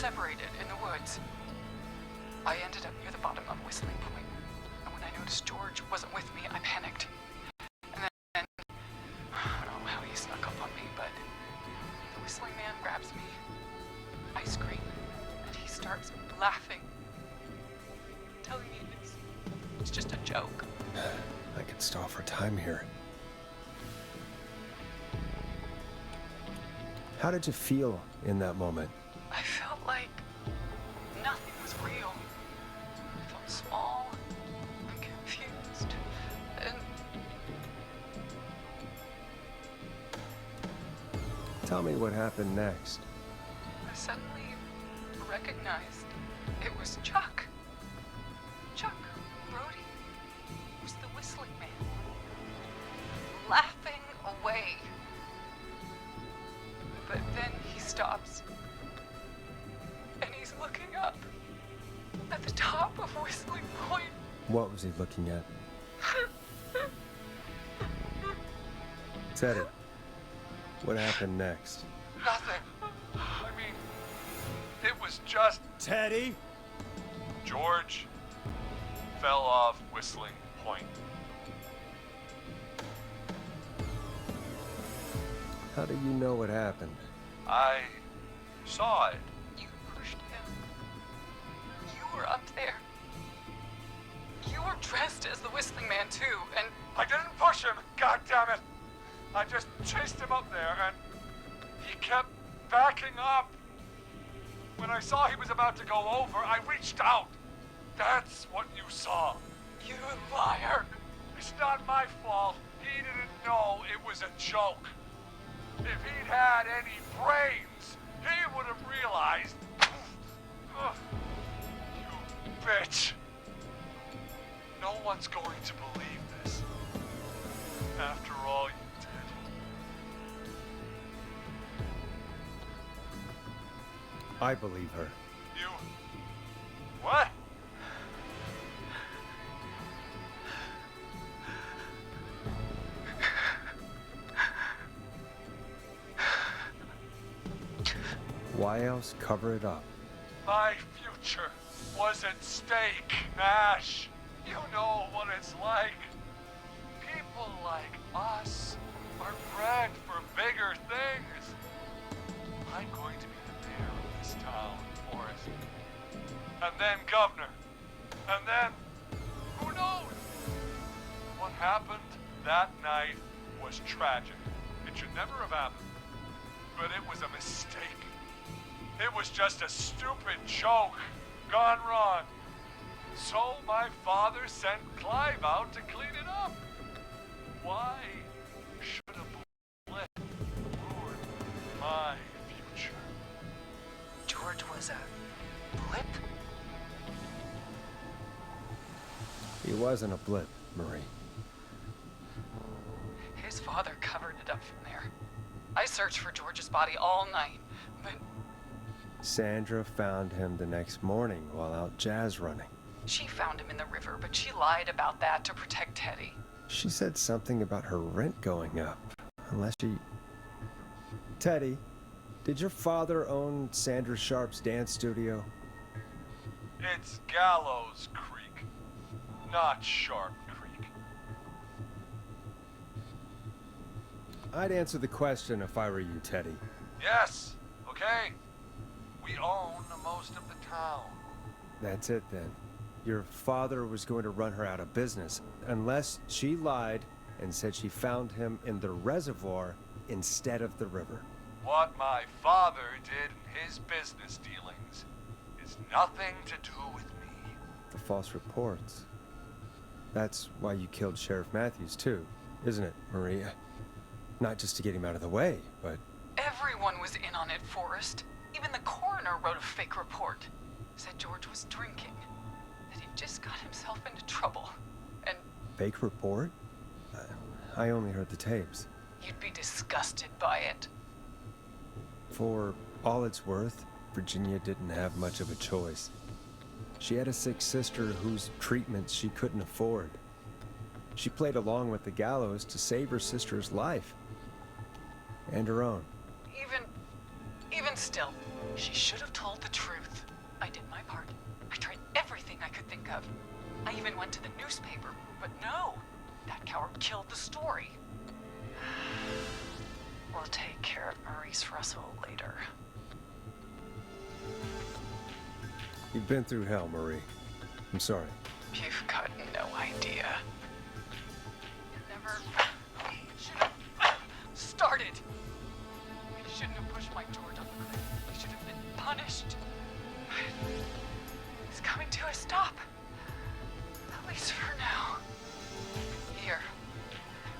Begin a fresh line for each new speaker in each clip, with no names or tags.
separated in the woods. I ended up near the bottom of Whistling Point, and when I noticed George wasn't with me, I panicked. And then, I don't know how he snuck up on me, but the Whistling Man grabs me. I scream, and he starts laughing, telling me it's just a joke.
I could stall for time here. How did you feel in that moment?
I felt like nothing was real. I felt small and confused, and
Tell me what happened next.
I suddenly recognized it was Chuck. Chuck Brody was the Whistling Man, laughing away. But then he stops, and he's looking up at the top of Whistling Point.
What was he looking at? Teddy, what happened next?
Nothing. I mean, it was just
Teddy?
George fell off Whistling Point.
How do you know what happened?
I saw it.
You pushed him. You were up there. You were dressed as the Whistling Man too, and
I didn't push him, God damn it! I just chased him up there and he kept backing up. When I saw he was about to go over, I reached out. That's what you saw.
you liar.
It's not my fault. He didn't know it was a joke. If he'd had any brains, he would have realized. You bitch. No one's going to believe this. After all you did.
I believe her.
You... What?
Why else cover it up?
My future was at stake, Nash. You know what it's like. People like us are bred for bigger things. I'm going to be the mayor of this town, Forrest. And then governor. And then, who knows? What happened that night was tragic. It should never have happened. But it was a mistake. It was just a stupid joke gone wrong. So my father sent Clive out to clean it up. Why should a blip ruin my future?
George was a blip?
He wasn't a blip, Marie.
His father covered it up from there. I searched for George's body all night, but
Sandra found him the next morning while out jazz running.
she found him in the river, but she lied about that to protect Teddy.
She said something about her rent going up. Unless she... Teddy, did your father own Sandra Sharp's dance studio?
It's Gallows Creek, not Sharp Creek.
I'd answer the question if I were you, Teddy.
Yes, okay. We own most of the town.
That's it then. Your father was going to run her out of business, unless she lied and said she found him in the reservoir instead of the river.
What my father did in his business dealings is nothing to do with me.
The false reports. That's why you killed Sheriff Matthews too, isn't it, Maria? Not just to get him out of the way, but...
Everyone was in on it, Forrest. Even the coroner wrote a fake report. Said George was drinking. That he'd just got himself into trouble. And
Fake report? I only heard the tapes.
you'd be disgusted by it.
For all it's worth, Virginia didn't have much of a choice. She had a sick sister whose treatments she couldn't afford. She played along with the gallows to save her sister's life. And her own.
Even still, she should have told the truth. I did my part. I tried everything I could think of. I even went to the newspaper, but no. That coward killed the story. We'll take care of Maurice Russell later.
You've been through hell, Marie. I'm sorry.
You've got no idea. It never should have started. You shouldn't have pushed my George off the cliff. You should have been punished. It's coming to a stop. At least for now. Here,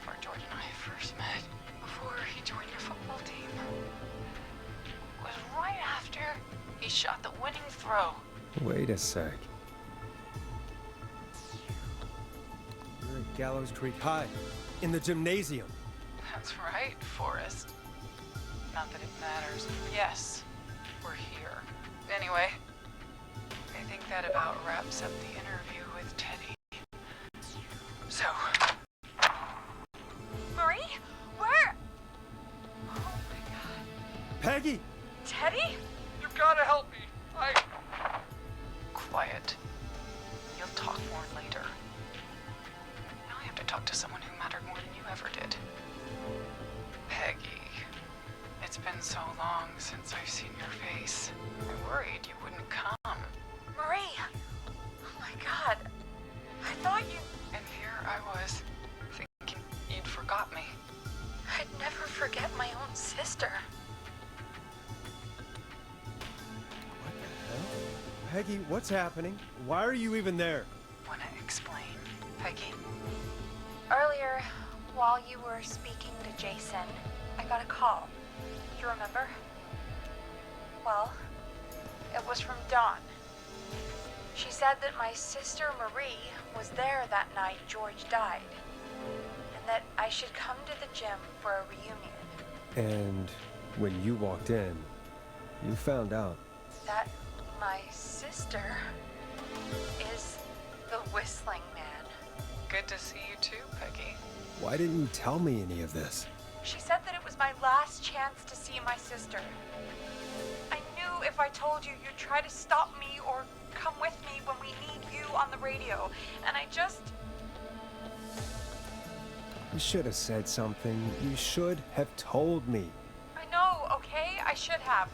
where George and I first met, before he joined your football team, was right after he shot the winning throw.
Wait a sec. You're at Gallows Creek High, in the gymnasium.
That's right, Forrest. Not that it matters. Yes, we're here. Anyway, I think that about wraps up the interview with Teddy. So... Marie? Where? Oh my god.
Peggy!
Teddy?
You've gotta help me.
Quiet. You'll talk more later. Now I have to talk to someone who mattered more than you ever did. Peggy. It's been so long since I've seen your face. I worried you wouldn't come. Marie! Oh my god. I thought you... And here I was, thinking you'd forgot me. I'd never forget my own sister.
What the hell? Peggy, what's happening? Why are you even there?
Wanna explain, Peggy?
Earlier, while you were speaking to Jason, I got a call. You remember? Well, it was from Dawn. She said that my sister Marie was there that night George died, and that I should come to the gym for a reunion.
And when you walked in, you found out.
That my sister is the Whistling Man.
Good to see you too, Peggy.
Why didn't you tell me any of this?
She said that it was my last chance to see my sister. I knew if I told you, you'd try to stop me or come with me when we need you on the radio, and I just...
You should have said something. You should have told me.
I know, okay? I should have.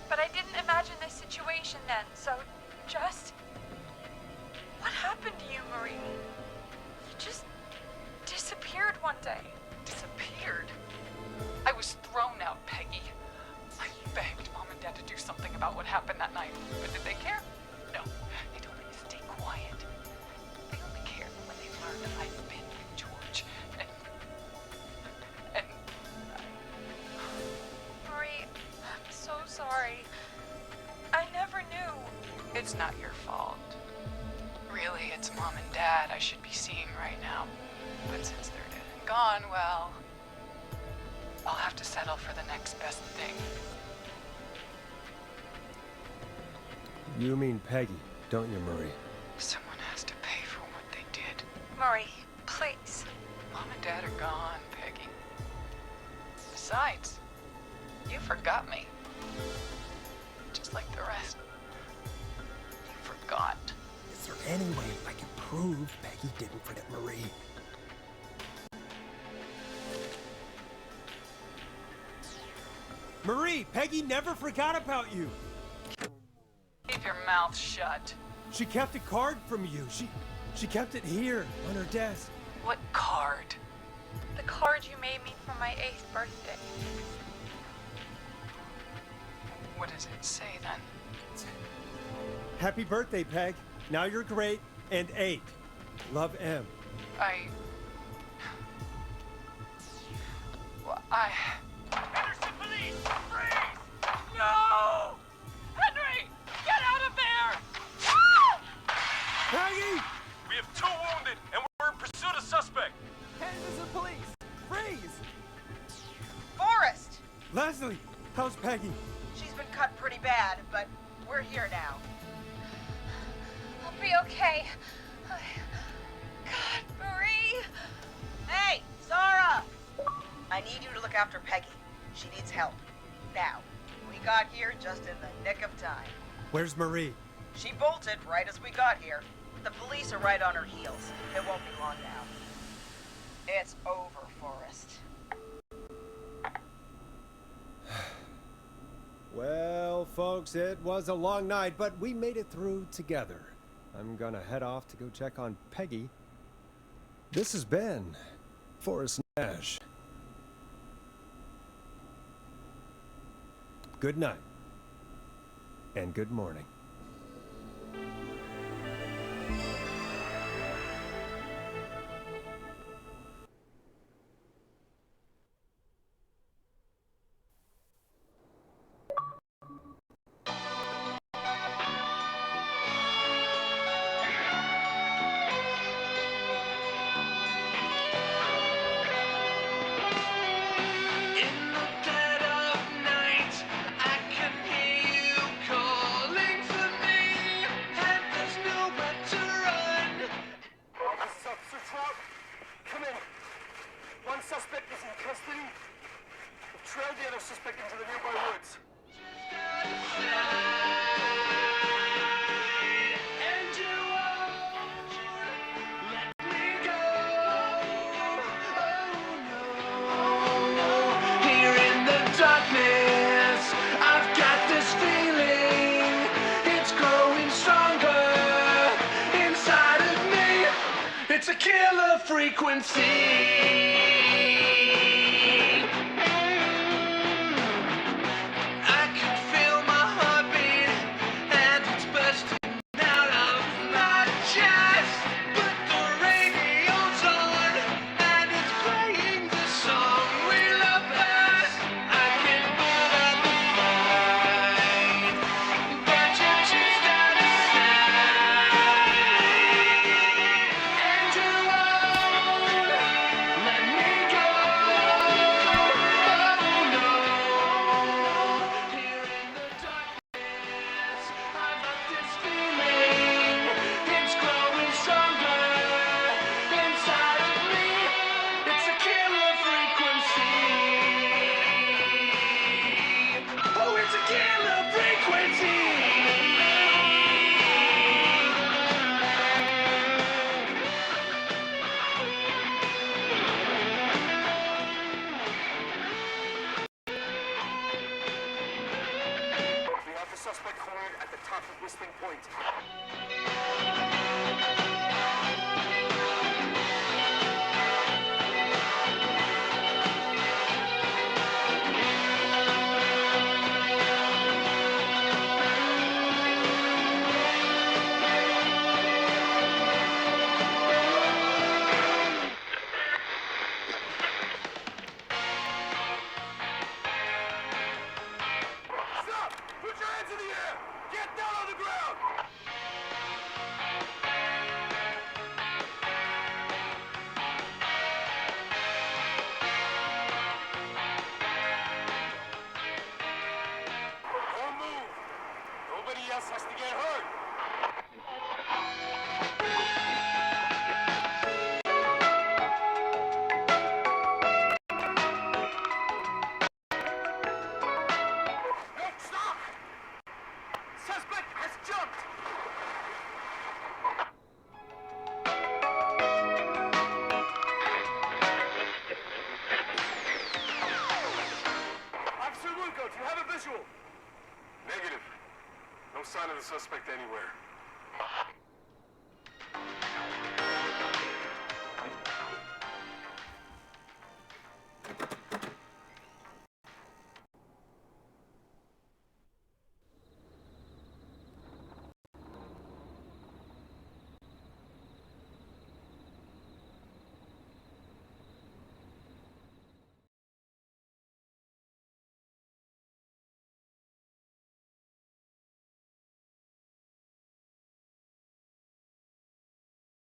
But I didn't imagine this situation then, so just... What happened to you, Marie? You just disappeared one day.
Disappeared? I was thrown out, Peggy. I begged Mom and Dad to do something about what happened that night, but did they care? No. They told me to stay quiet. They only cared when they learned I'd been with George. And
Marie, I'm so sorry. I never knew.
it's not your fault. Really, it's Mom and Dad I should be seeing right now. But since they're dead and gone, well, I'll have to settle for the next best thing.
You mean Peggy, don't you, Marie?
Someone has to pay for what they did.
Marie, please.
Mom and Dad are gone, Peggy. Besides, you forgot me. Just like the rest. You forgot.
Is there any way I can prove Peggy didn't forget Marie?
Marie, Peggy never forgot about you.
Keep your mouth shut.
She kept a card from you. She kept it here on her desk.
What card?
The card you made me for my 8th birthday.
What does it say then?
Happy birthday, Peg. Now you're great and 8. Love, M.
Henderson police! Freeze! No! Henry! Get out of there!
Peggy!
We have 2 wounded, and we're in pursuit of suspect.
Henderson police! Freeze!
Forrest!
Leslie, how's Peggy?
She's been cut pretty bad, but we're here now.
I'll be okay. God, Marie!
Hey, Zara! I need you to look after Peggy. She needs help. Now. We got here just in the nick of time.
Where's Marie?
She bolted right as we got here. The police are right on her heels. It won't be long now. It's over, Forrest.
Well, folks, it was a long night, but we made it through together. I'm gonna head off to go check on Peggy. This has been Forrest Nash. Good night. And good morning.
In the dead of night, I can hear you calling for me, and there's nowhere to run.
This is Officer Trout. Come in. One suspect is in custody. We've trailed the other suspect into the nearby woods.
And you won't let me go. Oh no. Here in the darkness, I've got this feeling. It's growing stronger inside of me. It's a killer frequency. I can feel my heartbeat, and it's bursting out of my chest. But the radio's on, and it's playing the song we love best. I can put up a fight, but you choose out of sight. And you won't let me go. Oh no. Here in the darkness, I've got this feeling. It's growing stronger inside of me. It's a killer frequency. Oh, it's a killer frequency.
We have the suspect cornered at the top of Whistling Point. Stop! Put your hands in the air! Get down on the ground! Don't move! Nobody else has to get hurt! No, stop! Suspect has jumped! Officer Lugo, do you have a visual? Negative. No sign of the suspect anywhere.